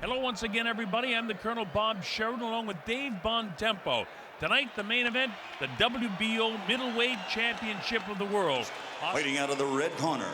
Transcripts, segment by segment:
Hello once again, everybody. I'm the Colonel Bob Sheridan along with Dave Bontempo. Tonight, the main event, the WBO Middleweight Championship of the World. Fighting out of the red corner,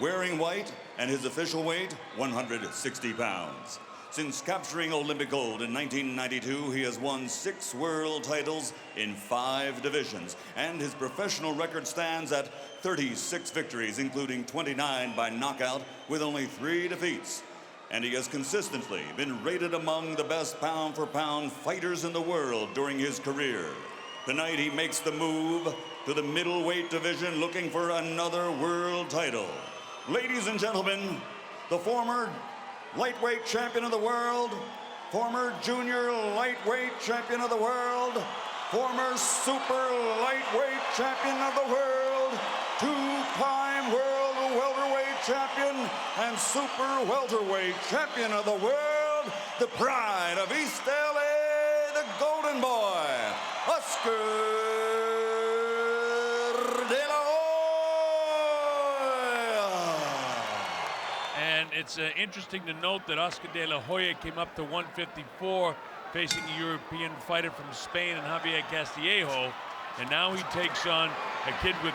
wearing white and his official weight, 160 pounds. Since capturing Olympic gold in 1992, he has won 6 world titles in 5 divisions, and his professional record stands at 36 victories, including 29 by knockout, with only 3 defeats. And he has consistently been rated among the best pound-for-pound fighters in the world during his career. Tonight, he makes the move to the middleweight division, looking for another world title. Ladies and gentlemen, the former lightweight champion of the world, former junior lightweight champion of the world, former super lightweight champion of the world, 2-time world welterweight champion and super welterweight champion of the world, the pride of East LA, the Golden Boy, Oscar De La Hoya. And it's interesting to note that Oscar De La Hoya came up to 154, facing a European fighter from Spain and Javier Castillejo, and now he takes on a kid with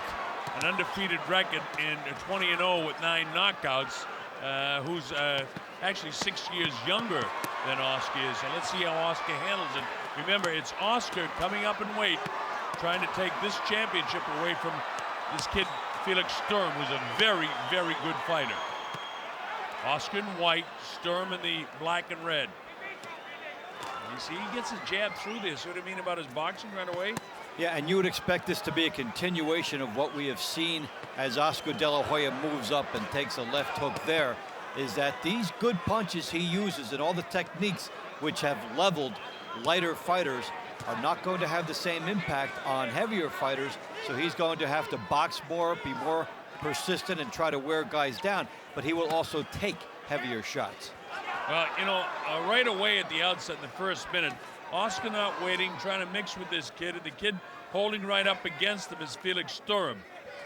an undefeated record in 20-0 with 9 knockouts, who's actually 6 years younger than Oscar is. So let's see how Oscar handles it. Remember, it's Oscar coming up in weight, trying to take this championship away from this kid, Felix Sturm, who's a very, very good fighter. Oscar in white, Sturm in the black and red. You see, he gets his jab through this. What do you mean about his boxing right away? Yeah, and you would expect this to be a continuation of what we have seen as Oscar De La Hoya moves up and takes a left hook there, is that these good punches he uses and all the techniques which have leveled lighter fighters are not going to have the same impact on heavier fighters, so he's going to have to box more, be more persistent, and try to wear guys down, but he will also take heavier shots. Well, you know, right away at the outset in the first minute, Oscar not waiting, trying to mix with this kid, and the kid holding right up against him is Felix Sturm.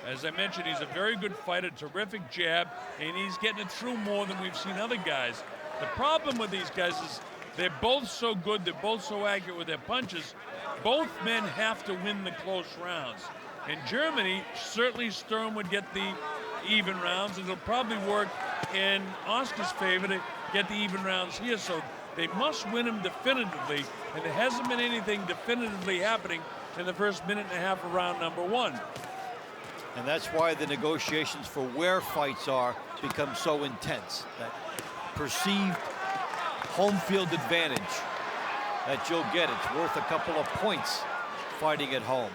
As I mentioned, he's a very good fighter, terrific jab, and he's getting it through more than we've seen other guys. The problem with these guys is they're both so good, they're both so accurate with their punches. Both men have to win the close rounds. In Germany, certainly Sturm would get the even rounds, and it'll probably work in Oscar's favor to get the even rounds here. So they must win him definitively, and there hasn't been anything definitively happening in the first minute and a half of round number 1. And that's why the negotiations for where fights are become so intense. That perceived home field advantage that you'll get, it's worth a couple of points fighting at home.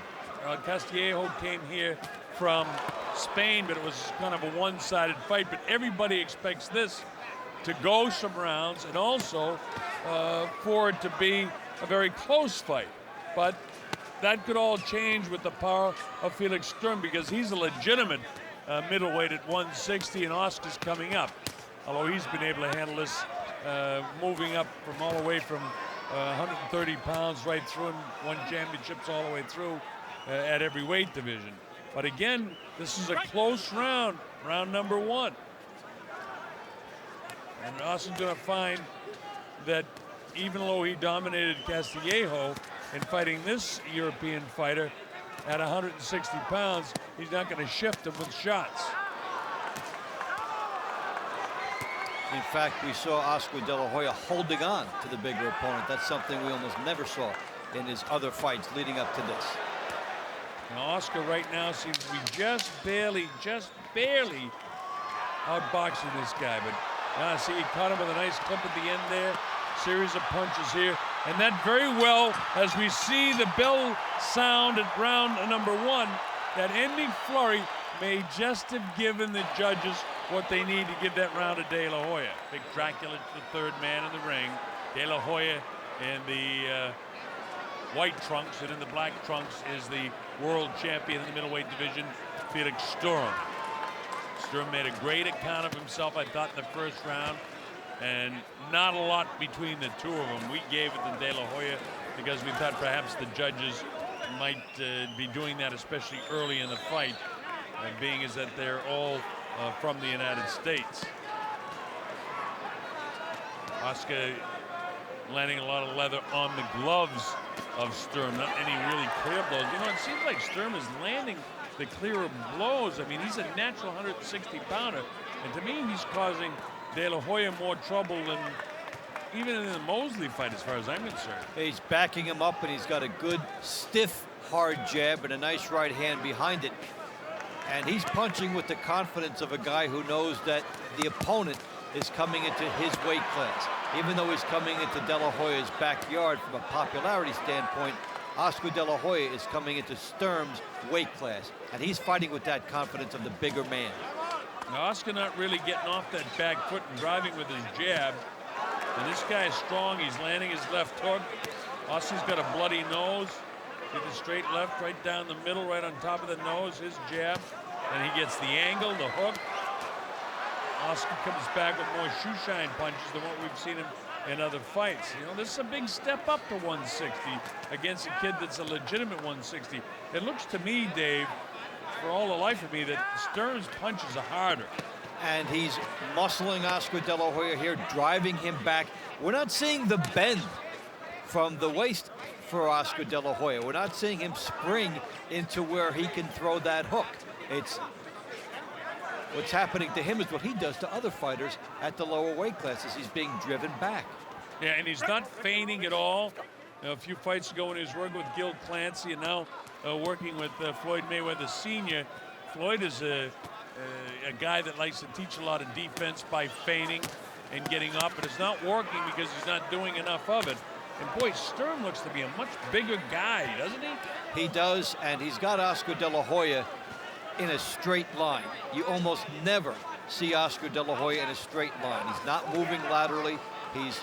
Castillejo came here from Spain, but it was kind of a one-sided fight, but everybody expects this to go some rounds, and also for it to be a very close fight. But that could all change with the power of Felix Sturm, because he's a legitimate middleweight at 160, and Oscar's coming up. Although he's been able to handle this, moving up from all the way from 130 pounds right through, and won championships all the way through at every weight division. But again, this is a close round, round number 1. And Oscar's going to find that even though he dominated Castillejo in fighting this European fighter at 160 pounds, he's not going to shift him with shots. In fact, we saw Oscar De La Hoya holding on to the bigger opponent. That's something we almost never saw in his other fights leading up to this. Now, Oscar right now seems to be just barely outboxing this guy, but see, he caught him with a nice clip at the end there. Series of punches here. And that very well, as we see the bell sound at round number 1, that ending flurry may just have given the judges what they need to give that round to De La Hoya. Big Dracula, the third man in the ring. De La Hoya in the white trunks, and in the black trunks is the world champion in the middleweight division, Felix Sturm. Sturm made a great account of himself, I thought, in the first round, and not a lot between the two of them. We gave it to De La Hoya because we thought perhaps the judges might be doing that, especially early in the fight, being as that they're all from the United States. Oscar landing a lot of leather on the gloves of Sturm, not any really clear blows. You know, it seems like Sturm is landing the clearer blows. I mean, he's a natural 160-pounder, and to me, he's causing De La Hoya more trouble than even in the Mosley fight, as far as I'm concerned. He's backing him up, and he's got a good, stiff, hard jab and a nice right hand behind it. And he's punching with the confidence of a guy who knows that the opponent is coming into his weight class. Even though he's coming into De La Hoya's backyard from a popularity standpoint, Oscar De La Hoya is coming into Sturm's weight class. And he's fighting with that confidence of the bigger man. Now, Oscar not really getting off that back foot and driving with his jab. And this guy is strong. He's landing his left hook. Oscar's got a bloody nose. Get the straight left right down the middle, right on top of the nose, his jab. And he gets the angle, the hook. Oscar comes back with more shoe shine punches than what we've seen him in other fights. You know, this is a big step up to 160 against a kid that's a legitimate 160. It looks to me, Dave, for all the life of me, that Sturm's punches are harder. And he's muscling Oscar De La Hoya here, driving him back. We're not seeing the bend from the waist for Oscar De La Hoya. We're not seeing him spring into where he can throw that hook. It's what's happening to him is what he does to other fighters at the lower weight classes. He's being driven back. Yeah, and he's not feigning at all. You know, a few fights ago when he was working with Gil Clancy and now working with Floyd Mayweather Sr., Floyd is a guy that likes to teach a lot of defense by feigning and getting up, but it's not working because he's not doing enough of it. And boy, Sturm looks to be a much bigger guy, doesn't he? He does, and he's got Oscar De La Hoya in a straight line. You almost never see Oscar De La Hoya in a straight line. He's not moving laterally. He's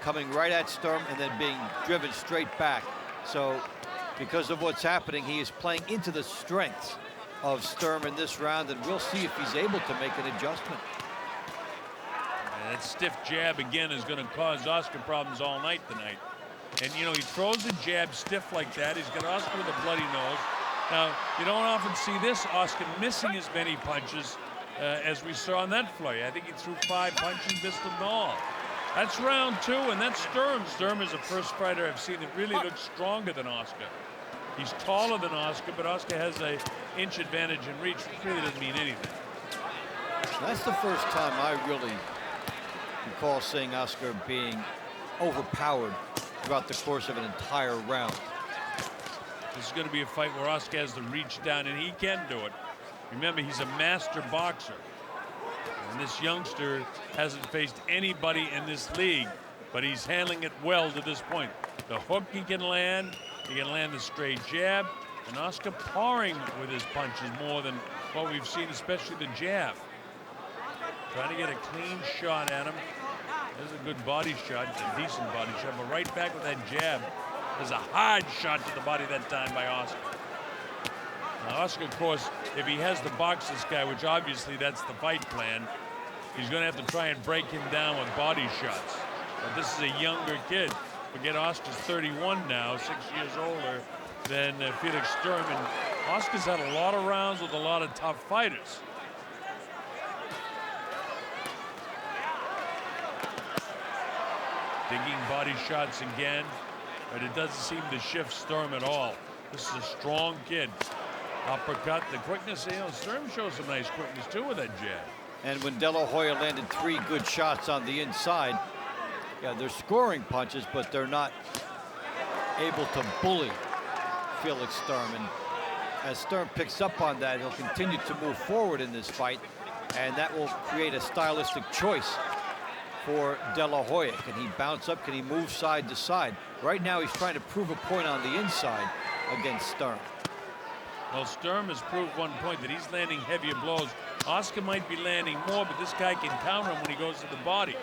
coming right at Sturm and then being driven straight back. So because of what's happening, he is playing into the strengths of Sturm in this round, and we'll see if he's able to make an adjustment. And that stiff jab again is going to cause Oscar problems all night tonight. And you know, he throws the jab stiff like that. He's got Oscar with a bloody nose. Now, you don't often see this Oscar missing as many punches as we saw on that fight. I think he threw 5 punches, missed them all. That's round 2, and that's Sturm. Sturm is the first fighter I've seen that really looks stronger than Oscar. He's taller than Oscar, but Oscar has an inch advantage in reach, which really doesn't mean anything. That's the first time I really recall seeing Oscar being overpowered throughout the course of an entire round. This is going to be a fight where Oscar has to reach down, and he can do it. Remember, he's a master boxer. And this youngster hasn't faced anybody in this league, but he's handling it well to this point. The hook he can land the straight jab, and Oscar parring with his punches more than what we've seen, especially the jab. Trying to get a clean shot at him. There's a good body shot, a decent body shot, but right back with that jab. There's a hard shot to the body that time by Oscar. Now, Oscar, of course, if he has to box this guy, which obviously that's the fight plan, he's going to have to try and break him down with body shots. But this is a younger kid. Forget Oscar's 31 now, 6 years older than Felix Sturm. And Oscar's had a lot of rounds with a lot of tough fighters. Digging body shots again, but it doesn't seem to shift Sturm at all. This is a strong kid. Uppercut, the quickness, you know, Sturm shows some nice quickness too with that jab. And when De La Hoya landed 3 good shots on the inside, yeah, they're scoring punches, but they're not able to bully Felix Sturm. And as Sturm picks up on that, he'll continue to move forward in this fight, and that will create a stylistic choice for De La Hoya. Can he bounce up? Can he move side to side? Right now, he's trying to prove a point on the inside against Sturm. Well, Sturm has proved one point, that he's landing heavier blows. Oscar might be landing more, but this guy can counter him when he goes to the body.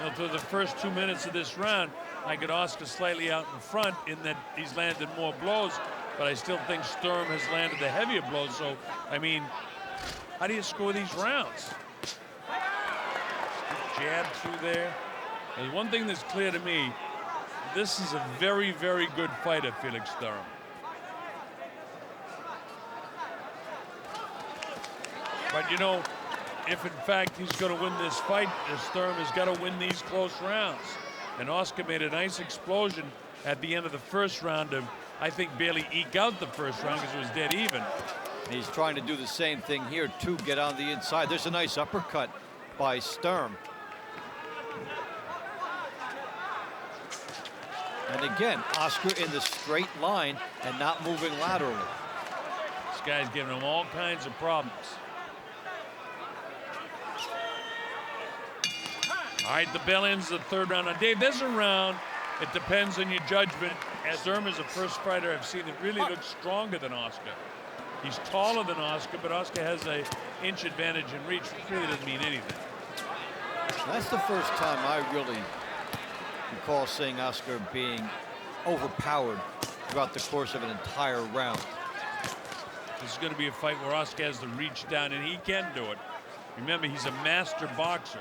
Well, through the first 2 minutes of this round, I got Oscar slightly out in front in that he's landed more blows, but I still think Sturm has landed the heavier blows. So, I mean, how do you score these rounds? Jab through there. There's one thing that's clear to me. This is a very, very good fighter, Felix Sturm. But, you know, if in fact he's going to win this fight, Sturm has got to win these close rounds. And Oscar made a nice explosion at the end of the first round to, I think, barely eke out the first round because it was dead even. He's trying to do the same thing here too, get on the inside. There's a nice uppercut by Sturm. And again, Oscar in the straight line and not moving laterally. This guy's giving him all kinds of problems. All right, the bell ends the third round. Now, Dave, there's a round. It depends on your judgment. Sturm is the first fighter I've seen that really looks stronger than Oscar. He's taller than Oscar, but Oscar has an inch advantage in reach, which really doesn't mean anything. That's the first time I really recall seeing Oscar being overpowered throughout the course of an entire round. This is going to be a fight where Oscar has to reach down, and he can do it. Remember, he's a master boxer.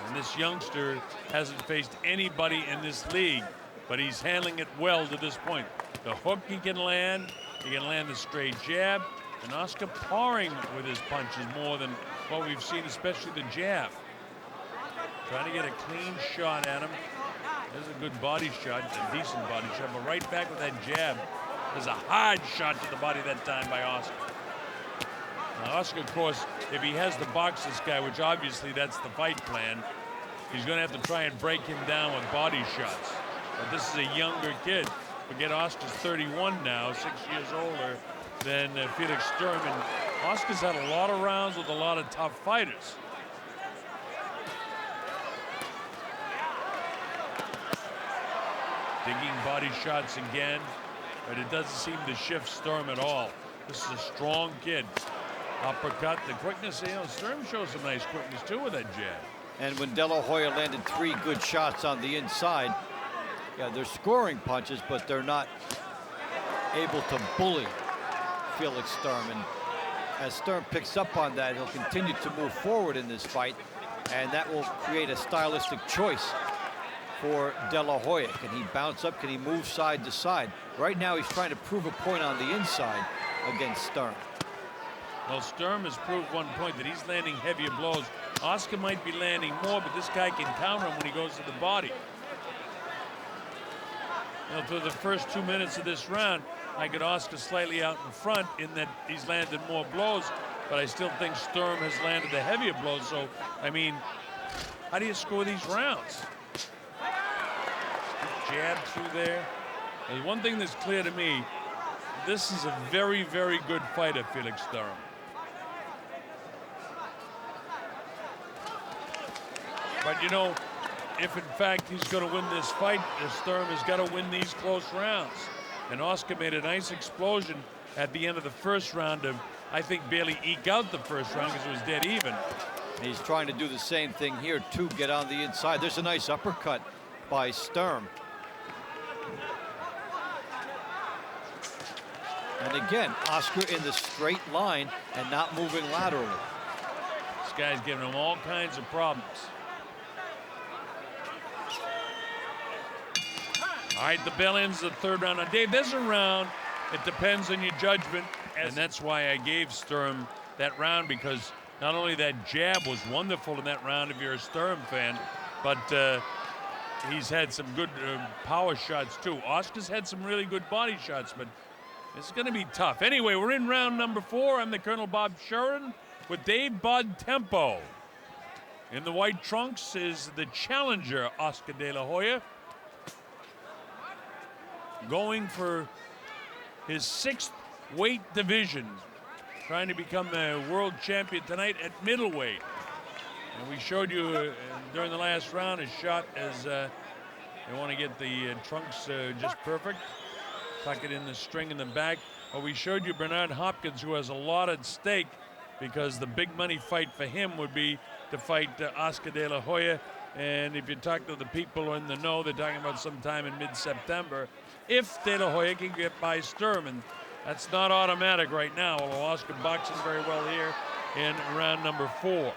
And this youngster hasn't faced anybody in this league, but he's handling it well to this point. The hook he can land the straight jab, and Oscar parring with his punches more than what we've seen, especially the jab. Trying to get a clean shot at him. There's a good body shot, a decent body shot, but right back with that jab. There's a hard shot to the body that time by Oscar. Now, Oscar, of course, if he has to box this guy, which obviously that's the fight plan, he's going to have to try and break him down with body shots. But this is a younger kid. Forget Oscar's 31 now, 6 years older than Felix Sturm. And Oscar's had a lot of rounds with a lot of tough fighters. Digging body shots again, but it doesn't seem to shift Sturm at all. This is a strong kid. Uppercut, the quickness, you know, Sturm shows some nice quickness too with that jab. And when De La Hoya landed 3 good shots on the inside, yeah, they're scoring punches, but they're not able to bully Felix Sturm. And as Sturm picks up on that, he'll continue to move forward in this fight, and that will create a stylistic choice for De La Hoya. Can he bounce up? Can he move side to side? Right now, he's trying to prove a point on the inside against Sturm. Well, Sturm has proved one point, that he's landing heavier blows. Oscar might be landing more, but this guy can counter him when he goes to the body. You know, through the first 2 minutes of this round, I get Oscar slightly out in front in that he's landed more blows, but I still think Sturm has landed the heavier blows. So, I mean, how do you score these rounds? Jab through there. There's one thing that's clear to me. This is a very, very good fighter, Felix Sturm. But, you know, if in fact he's going to win this fight, Sturm has got to win these close rounds. And Oscar made a nice explosion at the end of the first round to, I think, barely eke out the first round because it was dead even. He's trying to do the same thing here too, get on the inside. There's a nice uppercut by Sturm. And again, Oscar in the straight line and not moving laterally. This guy's giving him all kinds of problems. All right, the bell ends the third round. Now, Dave, there's a round. It depends on your judgment. And that's why I gave Sturm that round, because not only that jab was wonderful in that round if you're a Sturm fan, but he's had some good power shots too. Oscar's had some really good body shots, but it's going to be tough. Anyway, we're in round number 4. I'm the Colonel Bob Sheridan with Dave Bud Tempo. In the white trunks is the challenger, Oscar De La Hoya, going for his 6th weight division, trying to become a world champion tonight at middleweight. And we showed you during the last round a shot as they want to get the trunks just perfect. Tuck it in the string in the back. Well, we showed you Bernard Hopkins, who has a lot at stake, because the big money fight for him would be to fight Oscar De La Hoya. And if you talk to the people in the know, they're talking about sometime in mid-September, if De La Hoya can get by Sturm. And that's not automatic right now, although Oscar boxing very well here in round number 4.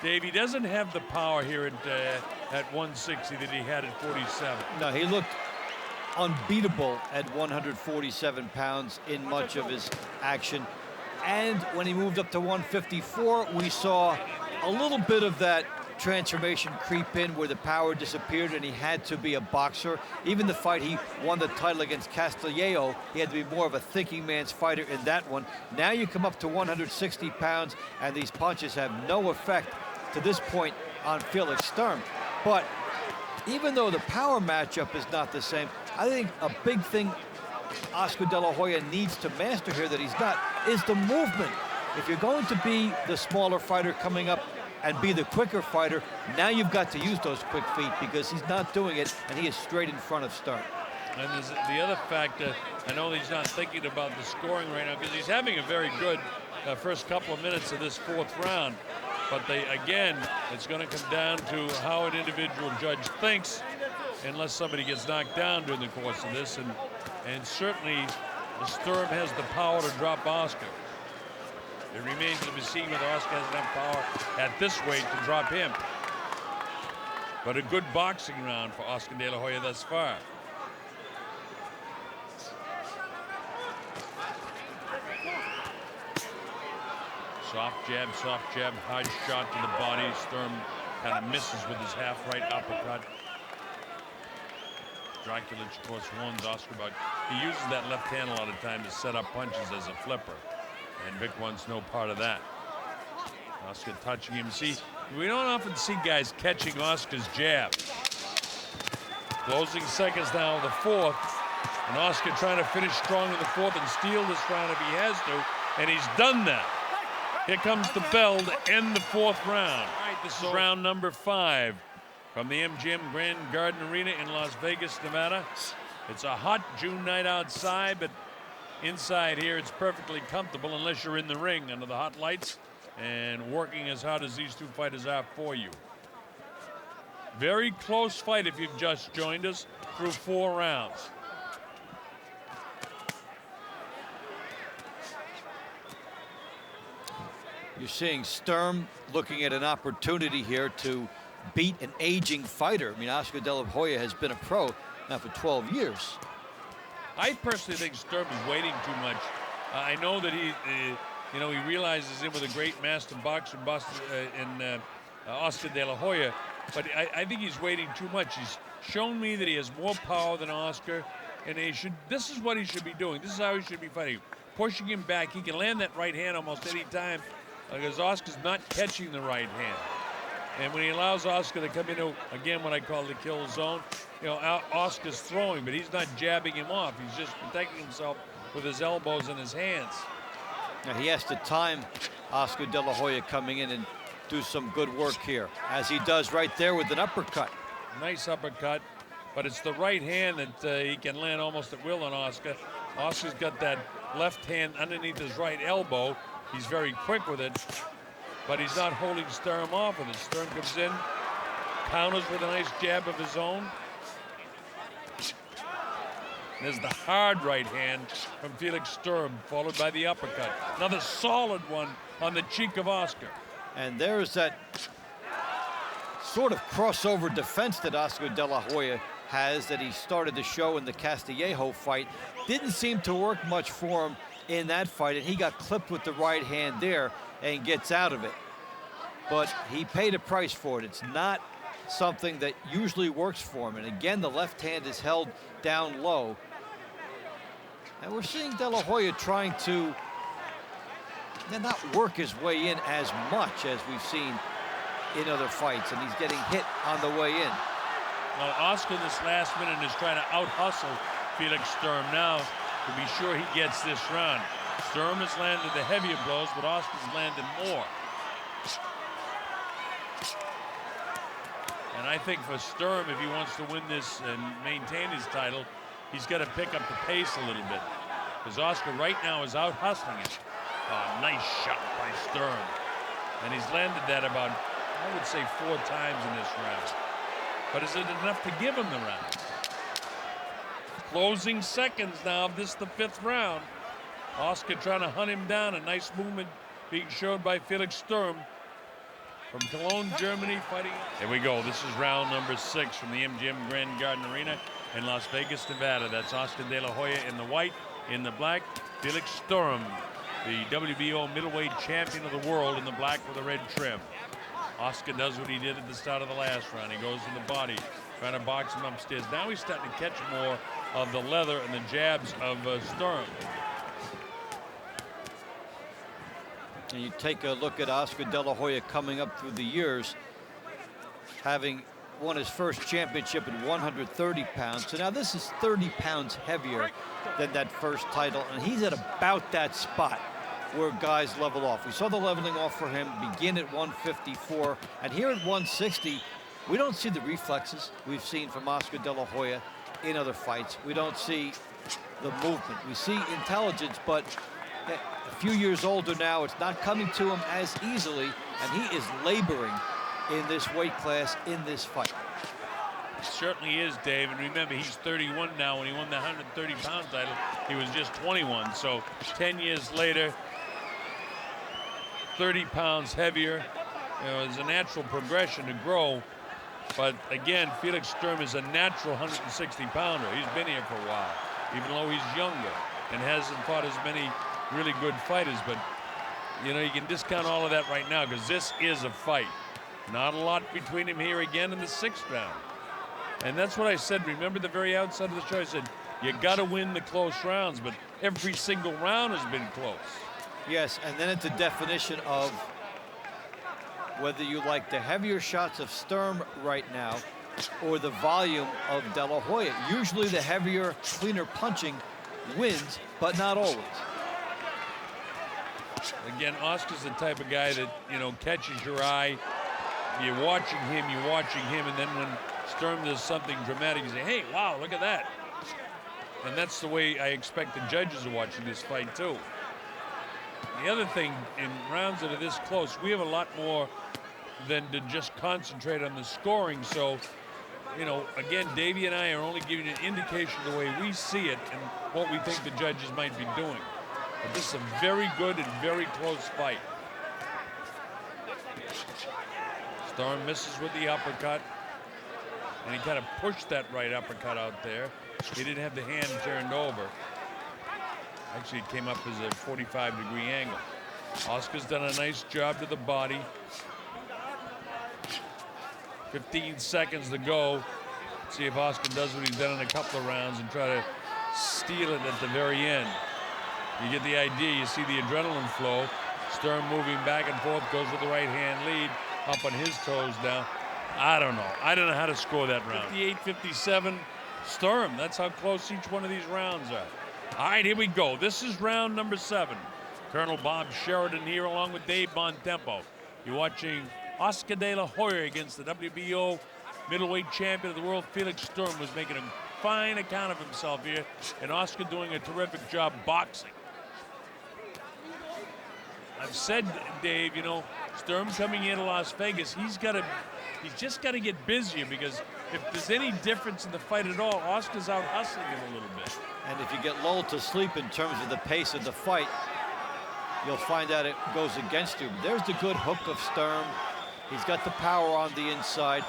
Dave, he doesn't have the power here at 160 that he had at 47. No, he looked unbeatable at 147 pounds in much of his action. And when he moved up to 154, we saw a little bit of that transformation creep in where the power disappeared and he had to be a boxer. Even the fight he won the title against Castillejo, he had to be more of a thinking man's fighter in that one. Now you come up to 160 pounds and these punches have no effect to this point on Felix Sturm. But even though the power matchup is not the same, I think a big thing Oscar De La Hoya needs to master here that he's not is the movement. If you're going to be the smaller fighter coming up and be the quicker fighter, now you've got to use those quick feet because he's not doing it and he is straight in front of Sturm. And there's the other factor, I know he's not thinking about the scoring right now because he's having a very good first couple of minutes of this fourth round. But again, it's going to come down to how an individual judge thinks, unless somebody gets knocked down during the course of this. And certainly, Sturm has the power to drop Oscar. It remains to be seen whether Oscar has enough power at this weight to drop him. But a good boxing round for Oscar De La Hoya thus far. Soft jab, high shot to the body. Sturm kind of misses with his half-right uppercut. Draculich, of course, warns Oscar about he uses that left hand a lot of time to set up punches as a flipper. And Vic wants no part of that. Oscar touching him. See, we don't often see guys catching Oscar's jab. Closing seconds now of the fourth. And Oscar trying to finish strong in the fourth and steal this round if he has to. And he's done that. Here comes the bell to end the fourth round. All right, this is round number 5 from the MGM Grand Garden Arena in Las Vegas, Nevada. It's a hot June night outside, but inside here it's perfectly comfortable unless you're in the ring under the hot lights and working as hard as these two fighters are for you. Very close fight if you've just joined us through 4 rounds. You're seeing Sturm looking at an opportunity here to beat an aging fighter. I mean, Oscar De La Hoya has been a pro now for 12 years. I personally think Sturm is waiting too much. I know that he realizes him with a great master boxer in Oscar De La Hoya, but I think he's waiting too much. He's shown me that he has more power than Oscar, and this is what he should be doing. This is how he should be fighting. Pushing him back. He can land that right hand almost any time because Oscar's not catching the right hand. And when he allows Oscar to come into, again, what I call the kill zone, Oscar's throwing, but he's not jabbing him off. He's just protecting himself with his elbows and his hands. Now he has to time Oscar De La Hoya coming in and do some good work here, as he does right there with an uppercut. Nice uppercut, but it's the right hand that he can land almost at will on Oscar. Oscar's got that left hand underneath his right elbow. He's very quick with it, but he's not holding Sturm off with it. Sturm comes in, counters with a nice jab of his own. There's the hard right hand from Felix Sturm, followed by the uppercut. Another solid one on the cheek of Oscar. And there's that sort of crossover defense that Oscar De La Hoya has that he started to show in the Castillejo fight. Didn't seem to work much for him in that fight, and he got clipped with the right hand there and gets out of it. But he paid a price for it. It's not something that usually works for him. And again, the left hand is held down low. And we're seeing De La Hoya trying to not work his way in as much as we've seen in other fights, and he's getting hit on the way in. Well, Oscar this last minute is trying to out-hustle Felix Sturm now to be sure he gets this round. Sturm has landed the heavier blows, but Oscar's landed more. And I think for Sturm, if he wants to win this and maintain his title, he's got to pick up the pace a little bit. Because Oscar right now is out hustling it. Oh, nice shot by Sturm. And he's landed that about, I would say, 4 times in this round. But is it enough to give him the round? Closing seconds now. This is the 5th round. Oscar trying to hunt him down. A nice movement being showed by Felix Sturm from Cologne, Germany, fighting. Here we go. This is round number 6 from the MGM Grand Garden Arena in Las Vegas, Nevada. That's Oscar De La Hoya in the white, in the black, Felix Sturm the WBO middleweight champion of the world in the black with the red trim. Oscar does what he did at the start of the last round. He goes to the body, trying to box him upstairs. Now he's starting to catch more of the leather and the jabs of Sturm. And you take a look at Oscar De La Hoya coming up through the years, having won his first championship at 130 pounds. So now this is 30 pounds heavier than that first title, and he's at about that spot where guys level off. We saw the leveling off for him begin at 154, and here at 160, we don't see the reflexes we've seen from Oscar De La Hoya in other fights. We don't see the movement. We see intelligence, but a few years older now, it's not coming to him as easily, and he is laboring in this weight class in this fight. It certainly is, Dave, and remember, he's 31 now. When he won the 130-pound title, he was just 21, so 10 years later, 30 pounds heavier. You know, it's a natural progression to grow. But again, Felix Sturm is a natural 160-pounder. He's been here for a while, even though he's younger and hasn't fought as many really good fighters. But, you know, you can discount all of that right now because this is a fight. Not a lot between him here again in the 6th round. And that's what I said. Remember the very outside of the show, I said, you got to win the close rounds, but every single round has been close. Yes, and then it's a definition of whether you like the heavier shots of Sturm right now or the volume of De La Hoya. Usually the heavier, cleaner punching wins, but not always. Again, Oscar's the type of guy that, you know, catches your eye. You're watching him, and then when Sturm does something dramatic, you say, hey, wow, look at that. And that's the way I expect the judges are watching this fight, too. The other thing, in rounds that are this close, we have a lot more than to just concentrate on the scoring. So, you know, again, Davey and I are only giving an indication of the way we see it and what we think the judges might be doing. But this is a very good and very close fight. Sturm misses with the uppercut, and he kind of pushed that right uppercut out there. He didn't have the hand turned over. Actually, it came up as a 45-degree angle. Oscar's done a nice job to the body. 15 seconds to go. See if Oscar does what he's done in a couple of rounds and try to steal it at the very end. You get the idea. You see the adrenaline flow. Sturm moving back and forth, goes with the right hand lead, up on his toes now. I don't know. I don't know how to score that round. 58-57, Sturm. That's how close each one of these rounds are. All right, here we go. This is round number 7. Colonel Bob Sheridan here along with Dave Bontempo. You're watching Oscar De La Hoya against the WBO middleweight champion of the world. Felix Sturm was making a fine account of himself here, and Oscar doing a terrific job boxing. I've said, Dave, you know, Sturm coming into Las Vegas, he's just got to get busier, because if there's any difference in the fight at all, Oscar's out hustling him a little bit. And if you get lulled to sleep in terms of the pace of the fight, you'll find out it goes against you. There's the good hook of Sturm. He's got the power on the inside.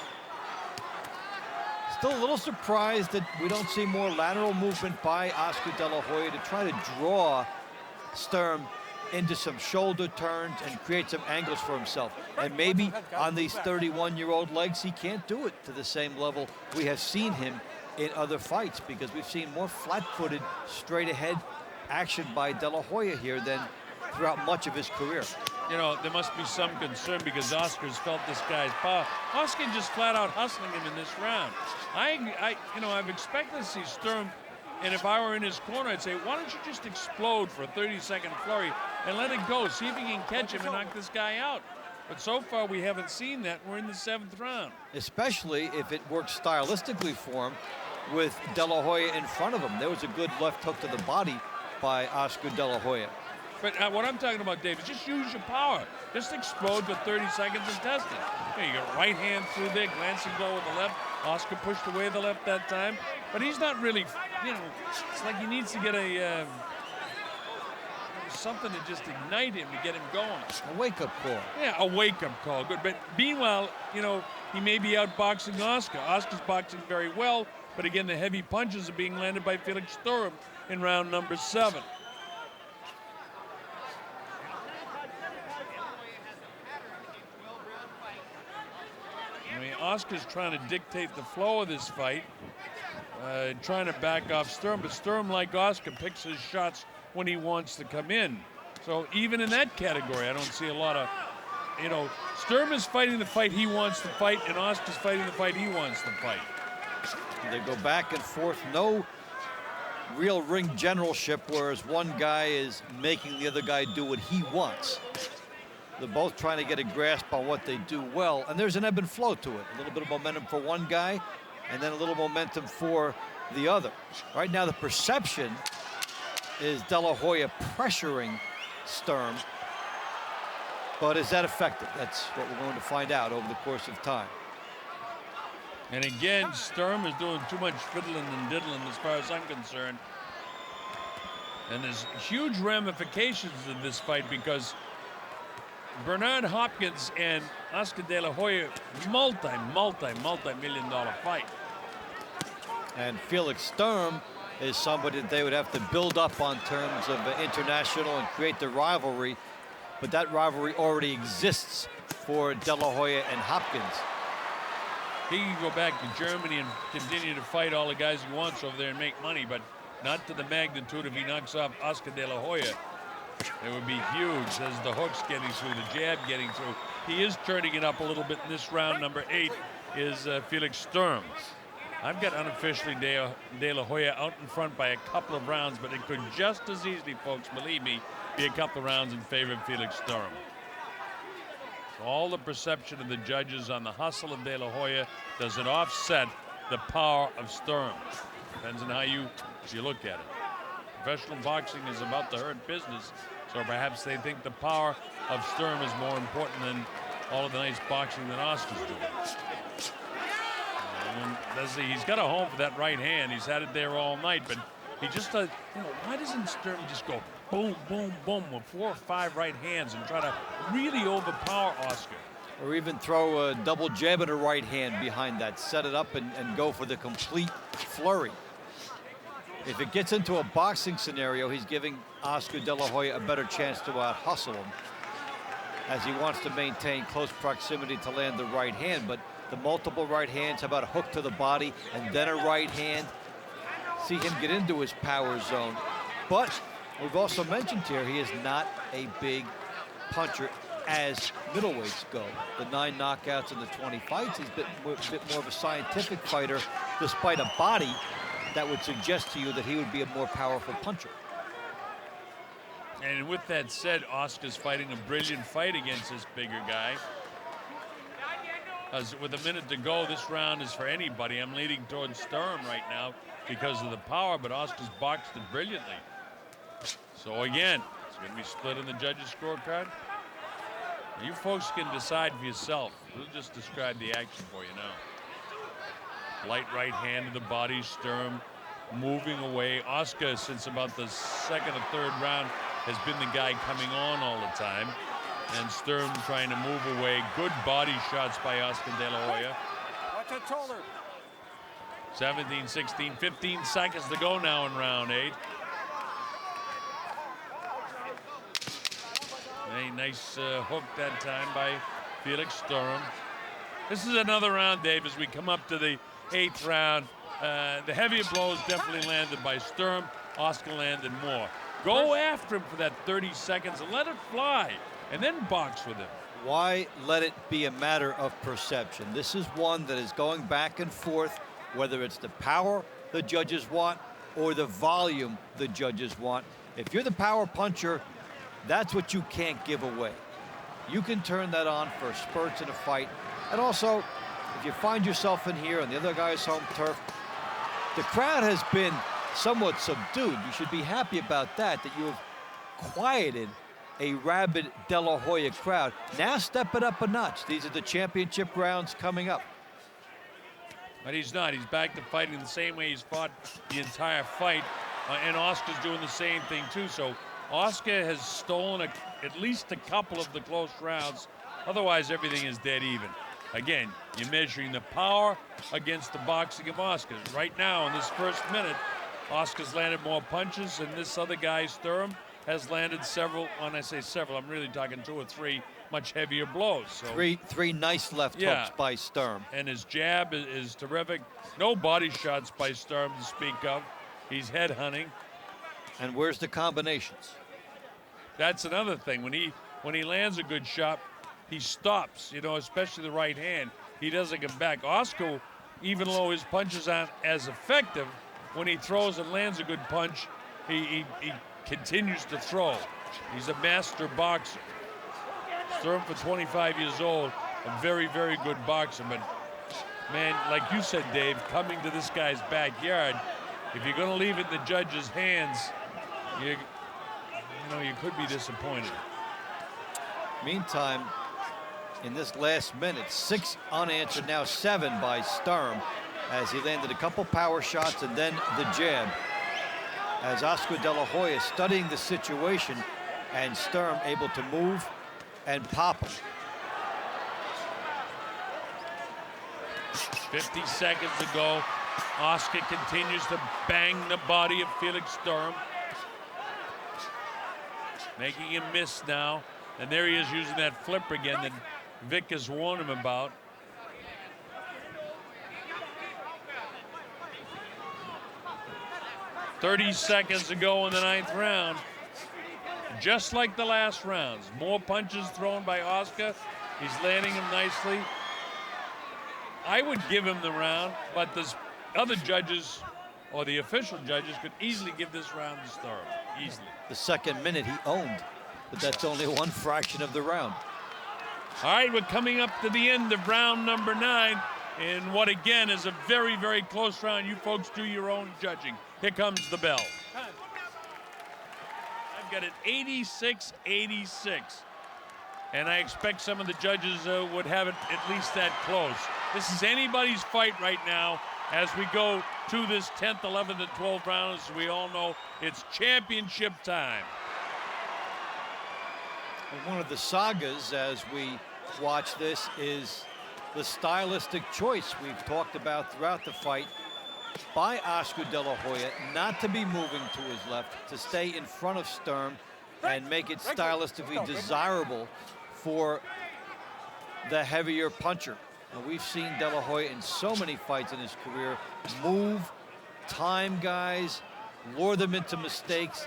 Still a little surprised that we don't see more lateral movement by Oscar De La Hoya to try to draw Sturm into some shoulder turns and create some angles for himself. And maybe on these 31-year-old legs, he can't do it to the same level we have seen him in other fights, because we've seen more flat-footed, straight-ahead action by De La Hoya here than throughout much of his career. You know, there must be some concern because Oscar's felt this guy's power. Oscar just flat out hustling him in this round. I've expected to see Sturm, and if I were in his corner, I'd say, why don't you just explode for a 30-second flurry and let it go, see if you can catch him and knock this guy out. But so far, we haven't seen that. We're in the 7th round. Especially if it works stylistically for him with De La Hoya in front of him. There was a good left hook to the body by Oscar De La Hoya. But what I'm talking about, Dave, is just use your power. Just explode for 30 seconds and test it. You got right hand through there, glancing goal with the left. Oscar pushed away the left that time. But he's not really, you know, it's like he needs to get a something to just ignite him, to get him going. A wake-up call. Yeah, a wake-up call. Good. But meanwhile, you know, he may be outboxing Oscar. Oscar's boxing very well, but again, the heavy punches are being landed by Felix Sturm in round number 7. Oscar's trying to dictate the flow of this fight, trying to back off Sturm, but Sturm, like Oscar, picks his shots when he wants to come in. So even in that category, I don't see a lot of, Sturm is fighting the fight he wants to fight, and Oscar's fighting the fight he wants to fight. They go back and forth, no real ring generalship, whereas one guy is making the other guy do what he wants. They're both trying to get a grasp on what they do well, and there's an ebb and flow to it. A little bit of momentum for one guy, and then a little momentum for the other. Right now, the perception is De La Hoya pressuring Sturm, but is that effective? That's what we're going to find out over the course of time. And again, Sturm is doing too much fiddling and diddling as far as I'm concerned. And there's huge ramifications in this fight because Bernard Hopkins and Oscar De La Hoya, multi-million-dollar fight. And Felix Sturm is somebody that they would have to build up on terms of international and create the rivalry. But that rivalry already exists for De La Hoya and Hopkins. He can go back to Germany and continue to fight all the guys he wants over there and make money, but not to the magnitude if he knocks off Oscar De La Hoya. It would be huge as the hook's getting through, the jab getting through. He is turning it up a little bit in this round. Number 8 is Felix Sturm. I've got unofficially De La Hoya out in front by a couple of rounds, but it could just as easily, folks, believe me, be a couple of rounds in favor of Felix Sturm. So all the perception of the judges on the hustle of De La Hoya, does it offset the power of Sturm? Depends on how you look at it. Professional boxing is about the hurt business, so perhaps they think the power of Sturm is more important than all of the nice boxing that Oscar's doing. He's got a home for that right hand. He's had it there all night, but he just does, why doesn't Sturm just go boom, boom, boom with 4 or 5 right hands and try to really overpower Oscar? Or even throw a double jab and a right hand behind that, set it up and go for the complete flurry. If it gets into a boxing scenario, he's giving Oscar De La Hoya a better chance to out-hustle him, as he wants to maintain close proximity to land the right hand. But the multiple right hands, how about a hook to the body and then a right hand? See him get into his power zone. But we've also mentioned here, he is not a big puncher as middleweights go. The 9 knockouts in the 20 fights, he's a bit more of a scientific fighter, despite a body that would suggest to you that he would be a more powerful puncher. And with that said, Oscar's fighting a brilliant fight against this bigger guy. As with a minute to go, this round is for anybody. I'm leaning towards Sturm right now because of the power, but Oscar's boxed it brilliantly. So again, it's going to be split in the judges' scorecard. You folks can decide for yourself. We'll just describe the action for you now. Light right hand to the body, Sturm moving away. Oscar, since about the 2nd or 3rd round, has been the guy coming on all the time. And Sturm trying to move away. Good body shots by Oscar De La Hoya. Watch that shoulder. 17, 16, 15 seconds to go now in round 8. A nice hook that time by Felix Sturm. This is another round, Dave, as we come up to the 8th round. The heavier blows definitely landed by Sturm. Oscar landed more. Go after him for that 30 seconds and let it fly, and then box with him. Why let it be a matter of perception? This is one that is going back and forth, whether it's the power the judges want or the volume the judges want. If you're the power puncher, that's what you can't give away. You can turn that on for spurts in a fight. And also, if you find yourself in here and the other guy's home turf, the crowd has been somewhat subdued. You should be happy about that you have quieted a rabid De La Hoya crowd. Now step it up a notch. These are the championship rounds coming up. But he's not. He's back to fighting the same way he's fought the entire fight. And Oscar's doing the same thing, too. So Oscar has stolen at least a couple of the close rounds. Otherwise, everything is dead even. Again, you're measuring the power against the boxing of Oscar. Right now, in this first minute, Oscar's landed more punches, and this other guy, Sturm, has landed several. When I say several, I'm really talking 2 or 3 much heavier blows. So. Three nice left hooks by Sturm. And his jab is terrific. No body shots by Sturm to speak of. He's head hunting. And where's the combinations? That's another thing. When he lands a good shot, he stops, you know, especially the right hand. He doesn't come back. Oscar, even though his punches aren't as effective, when he throws and lands a good punch, he continues to throw. He's a master boxer. Sturm, for 25 years old, a very, very good boxer. But, man, like you said, Dave, coming to this guy's backyard, if you're going to leave it in the judge's hands, you could be disappointed. Meantime, in this last minute, 6 unanswered, now 7 by Sturm, as he landed a couple power shots and then the jab. As Oscar De La Hoya studying the situation, and Sturm able to move and pop him. 50 seconds to go. Oscar continues to bang the body of Felix Sturm, making him miss now. And there he is using that flip again that Vic has warned him about. "30 seconds to go in the 9th round. Just like the last rounds. More punches thrown by Oscar. He's landing them nicely. I would give him the round, but the other judges, or the official judges, could easily give this round to Sturm. Easily. The second minute he owned, but that's only one fraction of the round. All right, we're coming up to the end of round number 9, in what again is a very, very close round. You folks do your own judging. Here comes the bell. I've got it 86-86. And I expect some of the judges would have it at least that close. This is anybody's fight right now as we go to this 10th, 11th, and 12th rounds. We all know it's championship time. And one of the sagas as we watch this is the stylistic choice we've talked about throughout the fight by Oscar De La Hoya not to be moving to his left, to stay in front of Sturm and make it stylistically desirable for the heavier puncher. Now, we've seen De La Hoya in so many fights in his career move, time guys, lure them into mistakes,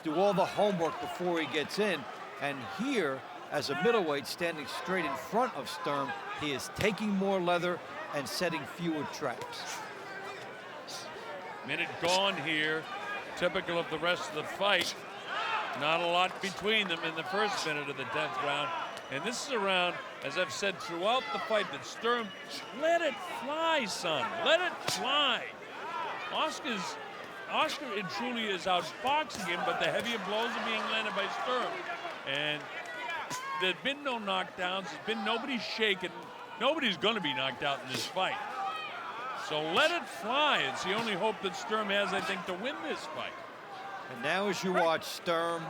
do all the homework before he gets in. And here, as a middleweight standing straight in front of Sturm, he is taking more leather and setting fewer traps. Minute gone here, typical of the rest of the fight. Not a lot between them in the first minute of the 10th round. And this is a round, as I've said throughout the fight, that Sturm, let it fly, son. Let it fly. Oscar and truly is outboxing him, but the heavier blows are being landed by Sturm. And there's been no knockdowns. There's been nobody shaken. Nobody's going to be knocked out in this fight. So let it fly. It's the only hope that Sturm has, I think, to win this fight. And now as you watch Sturm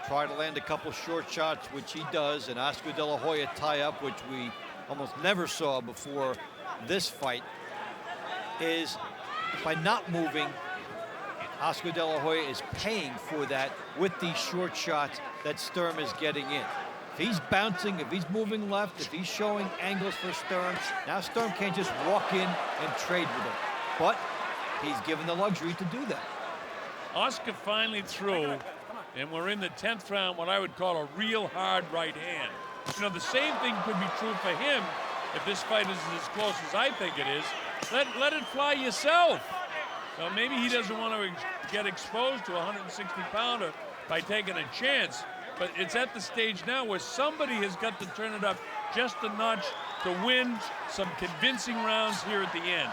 try to land a couple short shots, which he does, and Oscar De La Hoya tie up, which we almost never saw before this fight, is by not moving, Oscar De La Hoya is paying for that with these short shots that Sturm is getting in. If he's bouncing, if he's moving left, if he's showing angles for Sturm, now Sturm can't just walk in and trade with him. But he's given the luxury to do that. Oscar finally threw, and we're in the 10th round, what I would call a real hard right hand. You know, the same thing could be true for him if this fight is as close as I think it is. Let it fly yourself. Now, maybe he doesn't want to get exposed to a 160-pounder by taking a chance, but it's at the stage now where somebody has got to turn it up just a notch to win some convincing rounds here at the end.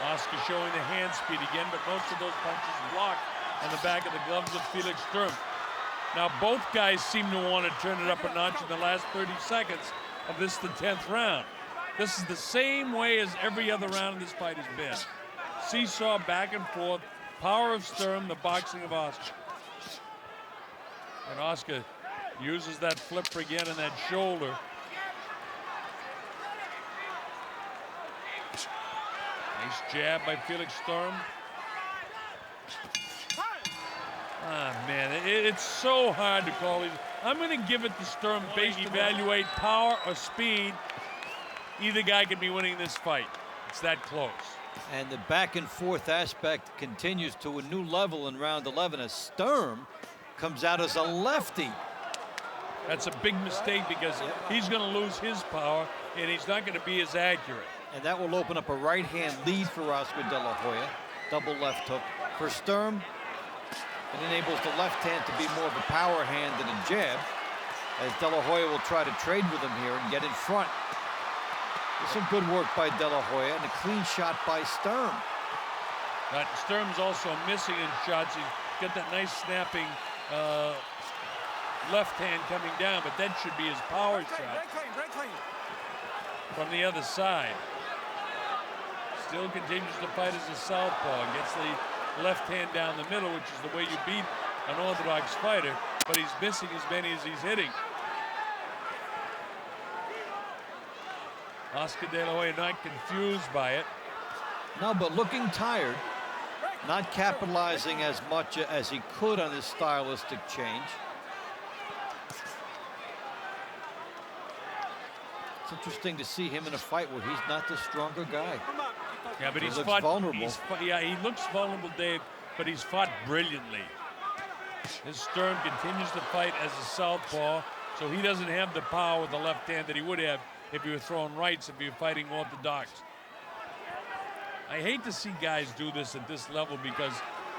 Oscar showing the hand speed again, but most of those punches blocked on the back of the gloves of Felix Sturm. Now, both guys seem to want to turn it up a notch in the last 30 seconds of this, the 10th round. This is the same way as every other round of this fight has been. Seesaw back and forth, power of Sturm, the boxing of Oscar. And Oscar uses that flip again and that shoulder. Nice jab by Felix Sturm. Ah, man, it's so hard to call these. I'm going to give it to Sturm based evaluate power or speed. Either guy could be winning this fight. It's that close. And the back and forth aspect continues to a new level in round 11 as Sturm comes out as a lefty. That's a big mistake because he's going to lose his power and he's not going to be as accurate. And that will open up a right-hand lead for Oscar De La Hoya. Double left hook. For Sturm, it enables the left hand to be more of a power hand than a jab, as De La Hoya will try to trade with him here and get in front. There's some good work by De La Hoya and a clean shot by Sturm. But Sturm's also missing in shots. He's got that nice snapping left hand coming down, but that should be his power shot from the other side. Still continues to fight as a southpaw, gets the left hand down the middle, which is the way you beat an orthodox fighter, but he's missing as many as he's hitting. Oscar De La Hoya not confused by it. No, but looking tired, not capitalizing as much as he could on his stylistic change. It's interesting to see him in a fight where he's not the stronger guy. Yeah, but he he's looks fought vulnerable. He looks vulnerable, Dave, but he's fought brilliantly. His Sturm continues to fight as a southpaw, so he doesn't have the power with the left hand that he would have if he were throwing rights, if he were fighting orthodox. I hate to see guys do this at this level because,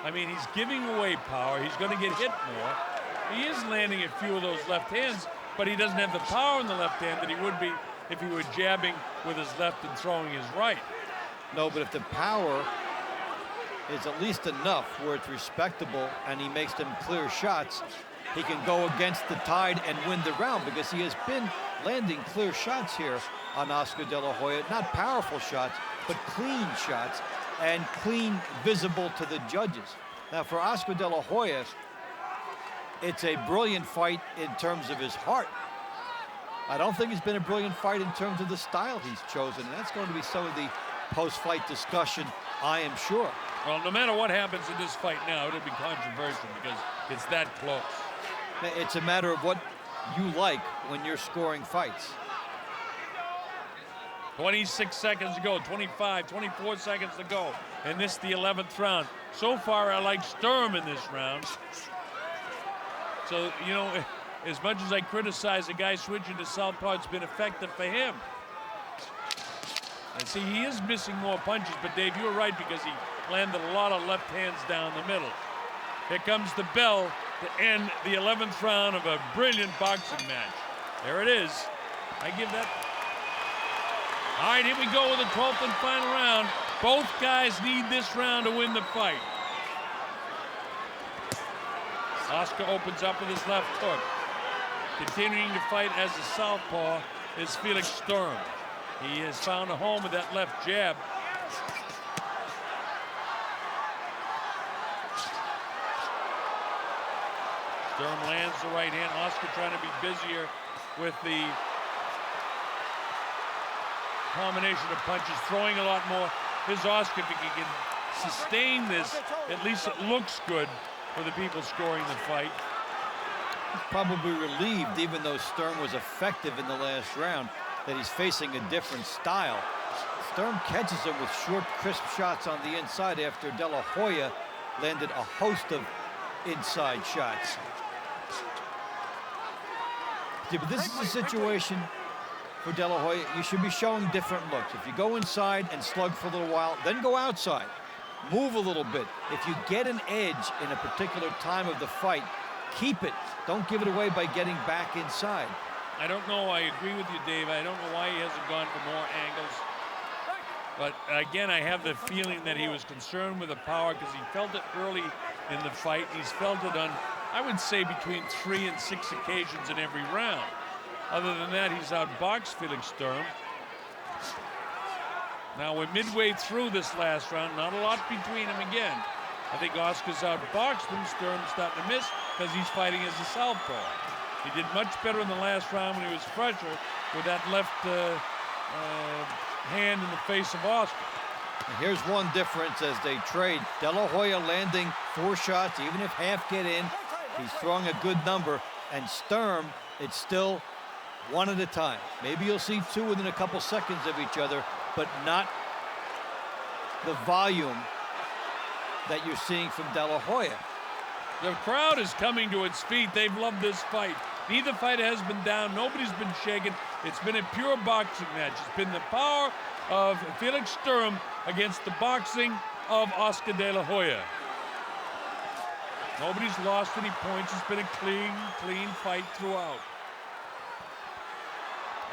I mean, he's giving away power. He's going to get hit more. He is landing a few of those left hands, but he doesn't have the power in the left hand that he would be if he were jabbing with his left and throwing his right. No, but if the power is at least enough where it's respectable and he makes them clear shots, he can go against the tide and win the round because he has been landing clear shots here on Oscar De La Hoya. Not powerful shots, but clean shots and clean, visible to the judges. Now for Oscar De La Hoya, it's a brilliant fight in terms of his heart. I don't think it's been a brilliant fight in terms of the style he's chosen, and that's going to be some of the post-fight discussion, I am sure. Well, no matter what happens in this fight now, it'll be controversial because it's that close. It's a matter of what you like when you're scoring fights. 26 seconds to go, 25, 24 seconds to go, and this the 11th round. So far, I like Sturm in this round. So, you know, as much as I criticize the guy switching to southpaw, it's been effective for him. And see, he is missing more punches, but Dave, you were right because he landed a lot of left hands down the middle. Here comes the bell to end the 11th round of a brilliant boxing match. There it is. I give that. All right, here we go with the 12th and final round. Both guys need this round to win the fight. Oscar opens up with his left hook. Continuing to fight as a southpaw is Felix Sturm. He has found a home with that left jab. Sturm lands the right hand. Oscar trying to be busier with the combination of punches, throwing a lot more. Here's Oscar, if he can sustain this, at least it looks good for the people scoring the fight. He's probably relieved, even though Sturm was effective in the last round, that he's facing a different style. Sturm catches him with short, crisp shots on the inside after De La Hoya landed a host of inside shots. Yeah, but this is a situation for De La Hoya. You should be showing different looks. If you go inside and slug for a little while, then go outside. Move a little bit. If you get an edge in a particular time of the fight, keep it. Don't give it away by getting back inside. I don't know. I agree with you, Dave. I don't know why he hasn't gone for more angles. But again, I have the feeling that he was concerned with the power because he felt it early in the fight. He's felt it on, I would say, between 3 and 6 occasions in every round. Other than that, he's outboxed Felix Sturm. Now we're midway through this last round. Not a lot between them again. I think Oscar's outboxed him. Sturm's starting to miss because he's fighting as a southpaw. He did much better in the last round when he was fresher with that left hand in the face of Oscar. And here's one difference as they trade. De La Hoya landing 4 shots, even if half get in. He's throwing a good number. And Sturm, it's still one at a time. Maybe you'll see two within a couple seconds of each other, but not the volume that you're seeing from De La Hoya. The crowd is coming to its feet. They've loved this fight. Neither fighter has been down. Nobody's been shaken. It's been a pure boxing match. It's been the power of Felix Sturm against the boxing of Oscar De La Hoya. Nobody's lost any points. It's been a clean fight throughout.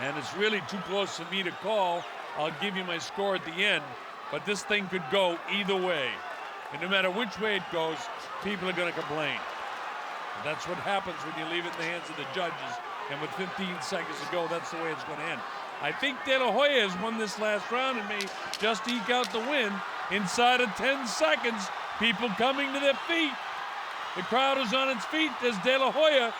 And it's really too close for me to call. I'll give you my score at the end, but this thing could go either way. And no matter which way it goes, people are going to complain. And that's what happens when you leave it in the hands of the judges. And with 15 seconds to go, that's the way it's going to end. I think De La Hoya has won this last round and may just eke out the win inside of 10 seconds. People coming to their feet. The crowd is on its feet. There's De La Hoya.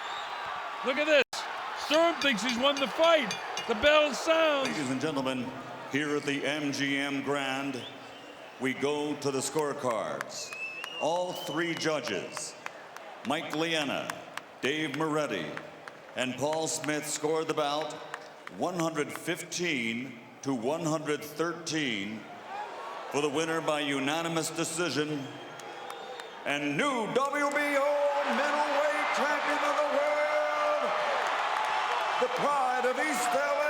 Look at this. Sturm thinks he's won the fight. The bell sounds. Ladies and gentlemen, here at the MGM Grand, we go to the scorecards. All three judges, Mike Liena, Dave Moretti, and Paul Smith, scored the bout 115 to 113 for the winner by unanimous decision and new WBO middleweight champion of the world, the pride of East LA.